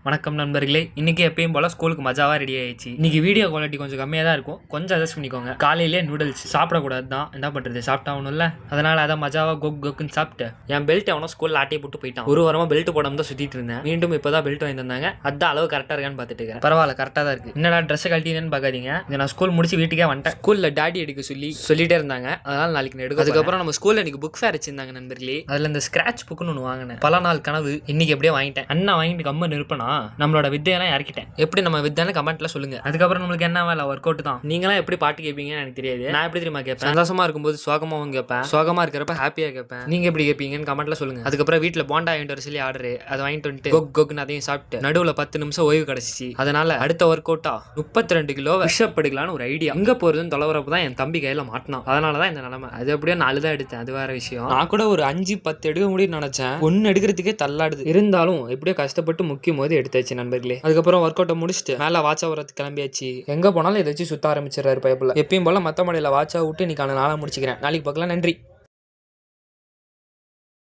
வணக்கம் நண்பர்களே, இன்னைக்கு எப்பயும் போல ஸ்கூலுக்கு மஜாவா ரெடி ஆயிடுச்சு. இன்னைக்கு வீடியோ குவாலிட்டி கொஞ்சம் கம்மியாக தான் இருக்கும், கொஞ்சம் அட்ஜஸ்ட் பண்ணிக்கோங்க. காலையிலே நூடுல்ஸ் சாப்பிடக்கூடாது தான், என்ன பண்றது, சாப்பிட்டாகணும்ல. அதனால அதை மஜாவா கொக்குன்னு சாப்பிட்டு என் பெல்ட் அவனும் ஸ்கூல்ல ஆட்டையை போட்டு போயிட்டான். ஒரு வாரமா பெல்ட் போடாம தான் சுத்திட்டு இருந்தேன். மீண்டும் இப்போதான் பெல்ட் வாங்கி தந்தாங்க. அதான் அளவு கரெக்டா இருக்கான்னு பார்த்துட்டு இருக்கேன். பரவாயில்ல, கரெக்டா தான் இருக்கு. என்னடா ட்ரெஸ் கழட்டினேன்னு பார்க்காதீங்க, நான் ஸ்கூல் முடிச்சு வீட்டுக்கே வந்துட்டேன். ஸ்கூல்ல டாடி எடுக்க சொல்லிட்டே இருந்தாங்க, அதனால நாளைக்கு நான் எடுக்க. அதுக்கப்புறம் நம்ம ஸ்கூல்ல இன்னைக்கு புக் ஃபேர் வச்சிருந்தாங்க நண்பர்களே. அதுல இந்த ஸ்கிராட்ச் புக்குன்னு ஒன்று வாங்கினேன். பல நாள் கனவு இன்னைக்கு எப்படியே வாங்கிட்டேன். அண்ணா வாங்கிட்டு கம்மன் இருப்பனா நம்மளோட வித்தையெல்லாம் இறக்கிட்டேன். எப்படி நம்ம வித்தைன்னு கமெண்ட்ல சொல்லுங்க. அதுக்கப்புறம் நம்மளுக்கு என்ன வேலை, ஒர்க் அவுட் தான். நீங்களாம் எப்படி பாட்டு கேட்பீங்கன்னு எனக்கு தெரியாது. நான் எப்படி தெரியுமா கேட்பேன், சந்தோஷமா இருக்கும்போது சோகமாவும் கேட்பேன், சோகமா இருக்கிறப்ப ஹாப்பியா கேட்பேன். நீங்க எப்படி கேட்பீங்கன்னு கமெண்ட்ல சொல்லுங்க. அதுக்கப்புறம் வீட்டுல போண்டா வாங்கிட்டு வர சொல்லி ஆர்டர், அதை வாங்கிட்டு வந்துட்டு கொக்குன்னு அதையும் சாப்பிட்டு நடுவில் 10 நிமிஷம் ஓய்வு கிடைச்சிச்சு. அதனால அடுத்த ஒர்க் அவுட்டா 32 கிலோ புஷ்அப் எடுக்கலான்னு ஒரு ஐடியா. எங்க போறதுன்னு தொலைவரப்பு தான் என் தம்பி கையில மாட்டினான். அதனாலதான் இந்த நிலைமை. அது எப்படியோ 4 தான் எடுத்தேன், அது வேற விஷயம். நான் கூட ஒரு 5-10 எடுக்க முடியும்னு நினைச்சேன். 1 எடுக்கிறதுக்கே தள்ளாடுது. இருந்தாலும் எப்படியோ கஷ்டப்பட்டு முக்கியம் போது எடுத்தாச்சு நண்பர்களே. அதுக்கப்புறம் ஒர்க் அவுட்டை முடிச்சுட்டு மேல வாட்சா வரது கிளம்பியாச்சு. எங்க போனாலும் ஏதாச்சும் சுத்த ஆரம்பிச்சிடறாரு பைப்பில். எப்பயும் போல மத்த மடையில வாட்சா விட்டு இன்னைக்கான நாளை முடிச்சுக்கிறேன். நாளைக்கு பார்க்கலாம். நன்றி.